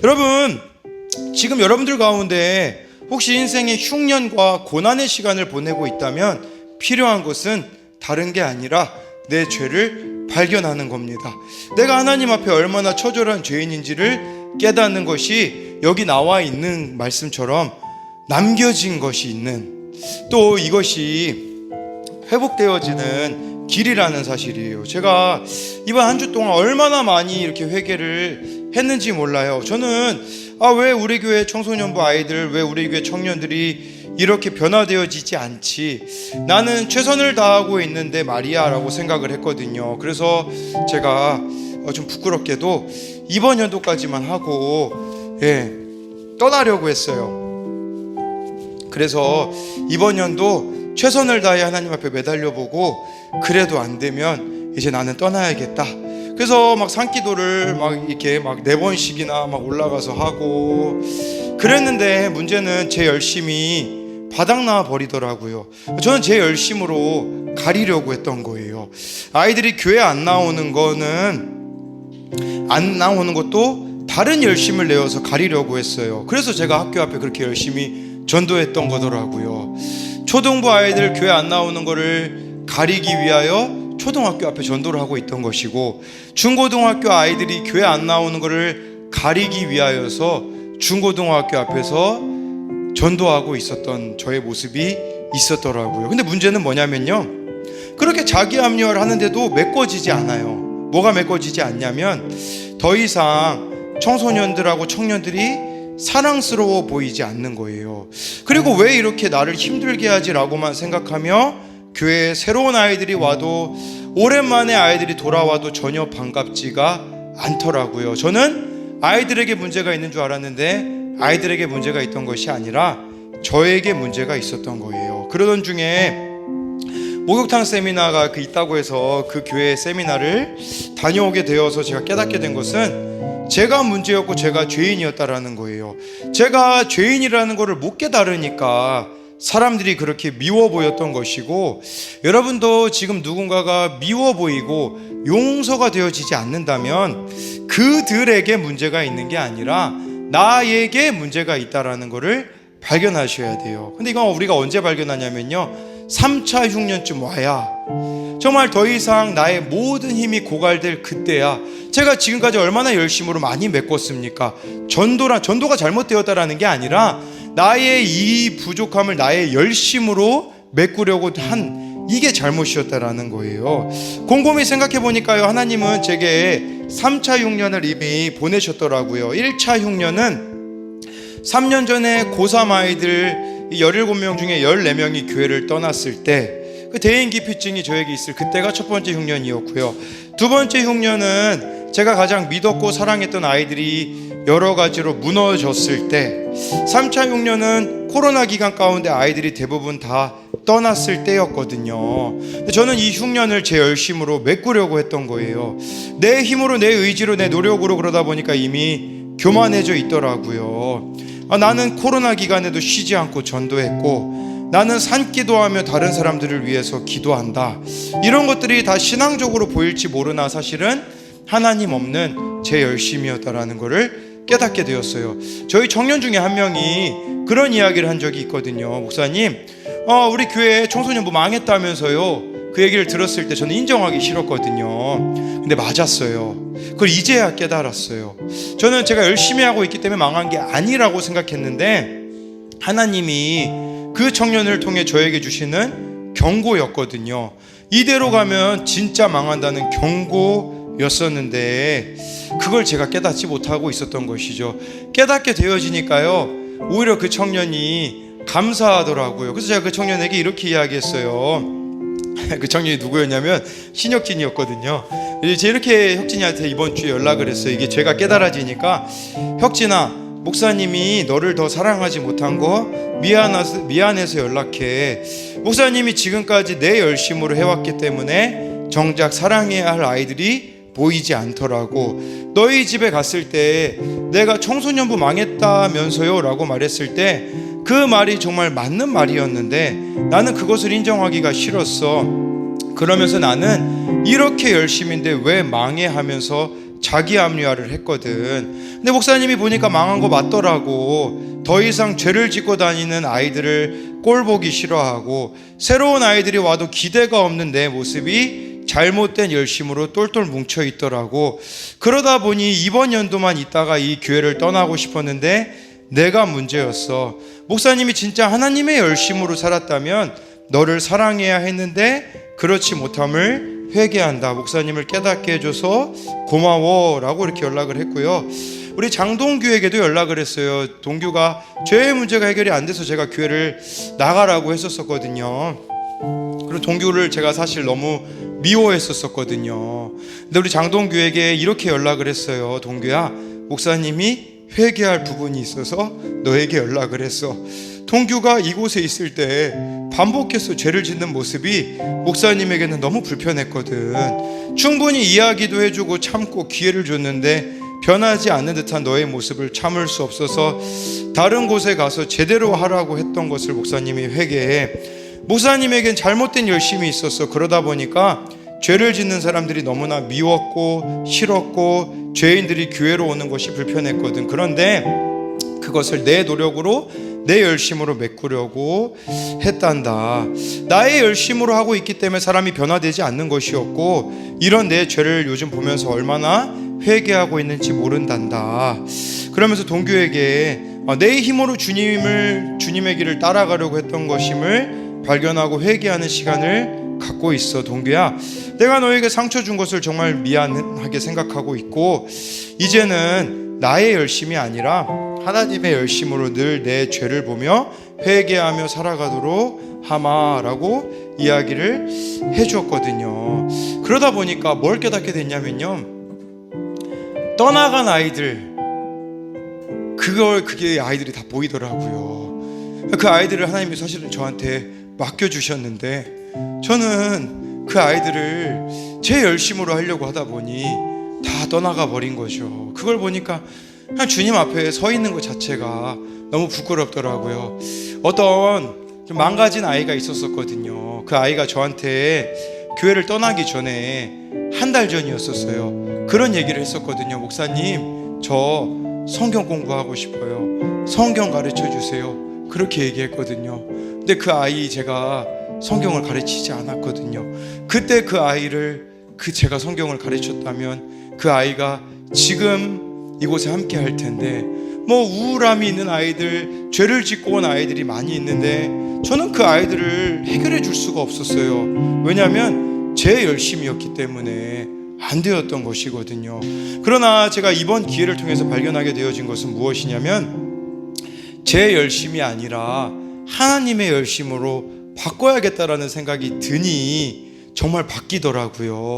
여러분, 지금 여러분들 가운데 혹시 인생의 흉년과 고난의 시간을 보내고 있다면 필요한 것은 다른 게 아니라 내 죄를 발견하는 겁니다. 내가 하나님 앞에 얼마나 처절한 죄인인지를 깨닫는 것이 여기 나와 있는 말씀처럼 남겨진 것이 있는, 또 이것이 회복되어지는 길이라는 사실이에요. 제가 이번 한 주 동안 얼마나 많이 이렇게 회개를 했는지 몰라요. 저는 왜 우리 교회 청소년부 아이들, 왜 우리 교회 청년들이 이렇게 변화되어지지 않지, 나는 최선을 다하고 있는데 말이야 라고 생각을 했거든요. 그래서 제가 좀 부끄럽게도 이번 연도까지만 하고 떠나려고 했어요. 그래서 이번 연도 최선을 다해 하나님 앞에 매달려보고, 그래도 안 되면 이제 나는 떠나야겠다. 그래서 막 산기도를 막 이렇게 막 4번씩이나 막 올라가서 하고 그랬는데, 문제는 제 열심이 바닥나 버리더라고요. 저는 제 열심으로 가리려고 했던 거예요. 아이들이 교회 안 나오는 것도 다른 열심을 내어서 가리려고 했어요. 그래서 제가 학교 앞에 그렇게 열심히 전도했던 거더라고요. 초등부 아이들 교회 안 나오는 거를 가리기 위하여 초등학교 앞에 전도를 하고 있던 것이고, 중고등학교 아이들이 교회 안 나오는 거를 가리기 위하여서 중고등학교 앞에서 전도하고 있었던 저의 모습이 있었더라고요. 근데 문제는 뭐냐면요, 그렇게 자기 합리화를 하는데도 메꿔지지 않아요. 뭐가 메꿔지지 않냐면, 더 이상 청소년들하고 청년들이 사랑스러워 보이지 않는 거예요. 그리고 왜 이렇게 나를 힘들게 하지라고만 생각하며 교회에 새로운 아이들이 와도, 오랜만에 아이들이 돌아와도 전혀 반갑지가 않더라고요. 저는 아이들에게 문제가 있는 줄 알았는데 아이들에게 문제가 있던 것이 아니라 저에게 문제가 있었던 거예요. 그러던 중에 목욕탕 세미나가 있다고 해서 그 교회 세미나를 다녀오게 되어서 제가 깨닫게 된 것은 제가 문제였고 제가 죄인이었다라는 거예요. 제가 죄인이라는 것을 못 깨달으니까 사람들이 그렇게 미워 보였던 것이고, 여러분도 지금 누군가가 미워 보이고 용서가 되어지지 않는다면 그들에게 문제가 있는 게 아니라 나에게 문제가 있다라는 것을 발견하셔야 돼요. 근데 이건 우리가 언제 발견하냐면요, 3차 흉년쯤 와야 정말 더 이상 나의 모든 힘이 고갈될 그때야. 제가 지금까지 얼마나 열심으로 많이 메꿨습니까? 전도가 잘못되었다라는 게 아니라 나의 이 부족함을 나의 열심으로 메꾸려고 한 이게 잘못이었다라는 거예요. 곰곰이 생각해 보니까요, 하나님은 제게 3차 흉년을 이미 보내셨더라고요. 1차 흉년은 3년 전에 고3 아이들 17명 중에 14명이 교회를 떠났을 때 그 대인기피증이 저에게 있을 그때가 첫 번째 흉년이었고요. 두 번째 흉년은 제가 가장 믿었고 사랑했던 아이들이 여러 가지로 무너졌을 때, 3차 흉년은 코로나 기간 가운데 아이들이 대부분 다 떠났을 때였거든요. 근데 저는 이 흉년을 제 열심으로 메꾸려고 했던 거예요. 내 힘으로, 내 의지로, 내 노력으로 그러다 보니까 이미 교만해져 있더라고요. 나는 코로나 기간에도 쉬지 않고 전도했고, 나는 산기도하며 다른 사람들을 위해서 기도한다. 이런 것들이 다 신앙적으로 보일지 모르나 사실은 하나님 없는 제 열심이었다라는 것을 깨닫게 되었어요. 저희 청년 중에 한 명이 그런 이야기를 한 적이 있거든요. 목사님, 우리 교회 청소년부 망했다면서요. 그 얘기를 들었을 때 저는 인정하기 싫었거든요. 근데 맞았어요. 그걸 이제야 깨달았어요. 저는 제가 열심히 하고 있기 때문에 망한 게 아니라고 생각했는데, 하나님이 그 청년을 통해 저에게 주시는 경고였거든요. 이대로 가면 진짜 망한다는 경고였었는데 그걸 제가 깨닫지 못하고 있었던 것이죠. 깨닫게 되어지니까요, 오히려 그 청년이 감사하더라고요. 그래서 제가 그 청년에게 이렇게 이야기했어요. 그 청년이 누구였냐면 신혁진이었거든요. 이제 이렇게 혁진이한테 이번 주에 연락을 했어요. 이게 죄가 깨달아지니까, 혁진아, 목사님이 너를 더 사랑하지 못한 거 미안해서 연락해. 목사님이 지금까지 내 열심으로 해왔기 때문에 정작 사랑해야 할 아이들이 보이지 않더라고. 너희 집에 갔을 때 내가 청소년부 망했다면서요 라고 말했을 때 그 말이 정말 맞는 말이었는데 나는 그것을 인정하기가 싫었어. 그러면서 나는 이렇게 열심인데 왜 망해 하면서 자기 합리화를 했거든. 근데 목사님이 보니까 망한 거 맞더라고. 더 이상 죄를 짓고 다니는 아이들을 꼴보기 싫어하고 새로운 아이들이 와도 기대가 없는 내 모습이 잘못된 열심으로 똘똘 뭉쳐 있더라고. 그러다 보니 이번 연도만 있다가 이 교회를 떠나고 싶었는데 내가 문제였어. 목사님이 진짜 하나님의 열심으로 살았다면 너를 사랑해야 했는데 그렇지 못함을 회개한다. 목사님을 깨닫게 해줘서 고마워 라고 이렇게 연락을 했고요. 우리 장동규에게도 연락을 했어요. 동규가 죄의 문제가 해결이 안 돼서 제가 교회를 나가라고 했었거든요. 그리고 동규를 제가 사실 너무 미워했었거든요. 근데 우리 장동규에게 이렇게 연락을 했어요. 동규야, 목사님이 회개할 부분이 있어서 너에게 연락을 했어. 동규가 이곳에 있을 때 반복해서 죄를 짓는 모습이 목사님에게는 너무 불편했거든. 충분히 이야기도 해주고 참고 기회를 줬는데 변하지 않는 듯한 너의 모습을 참을 수 없어서 다른 곳에 가서 제대로 하라고 했던 것을 목사님이 회개해. 목사님에겐 잘못된 열심이 있었어. 그러다 보니까 죄를 짓는 사람들이 너무나 미웠고 싫었고 죄인들이 교회로 오는 것이 불편했거든. 그런데 그것을 내 노력으로 내 열심으로 메꾸려고 했단다. 나의 열심으로 하고 있기 때문에 사람이 변화되지 않는 것이었고 이런 내 죄를 요즘 보면서 얼마나 회개하고 있는지 모른단다. 그러면서 동규에게 내 힘으로 주님의 길을 따라가려고 했던 것임을 발견하고 회개하는 시간을 갖고 있어. 동규야, 내가 너에게 상처 준 것을 정말 미안하게 생각하고 있고 이제는 나의 열심이 아니라 하나님의 열심으로 늘 내 죄를 보며 회개하며 살아가도록 하마라고 이야기를 해주었거든요. 그러다 보니까 뭘 깨닫게 됐냐면요, 떠나간 아이들, 그게 아이들이 다 보이더라고요. 그 아이들을 하나님이 사실은 저한테 맡겨주셨는데 저는 그 아이들을 제 열심으로 하려고 하다 보니 다 떠나가 버린 거죠. 그걸 보니까 그냥 주님 앞에 서 있는 것 자체가 너무 부끄럽더라고요. 어떤 좀 망가진 아이가 있었거든요. 그 아이가 저한테 교회를 떠나기 전에 한 달 전이었었어요. 그런 얘기를 했었거든요. 목사님, 저 성경 공부하고 싶어요. 성경 가르쳐 주세요. 그렇게 얘기했거든요. 근데 그 아이 제가 성경을 가르치지 않았거든요. 그때 그 아이를 제가 성경을 가르쳤다면 그 아이가 지금 이곳에 함께 할 텐데, 우울함이 있는 아이들, 죄를 짓고 온 아이들이 많이 있는데 저는 그 아이들을 해결해 줄 수가 없었어요. 왜냐하면 제 열심이었기 때문에 안 되었던 것이거든요. 그러나 제가 이번 기회를 통해서 발견하게 되어진 것은 무엇이냐면 제 열심이 아니라 하나님의 열심으로 바꿔야겠다라는 생각이 드니 정말 바뀌더라고요.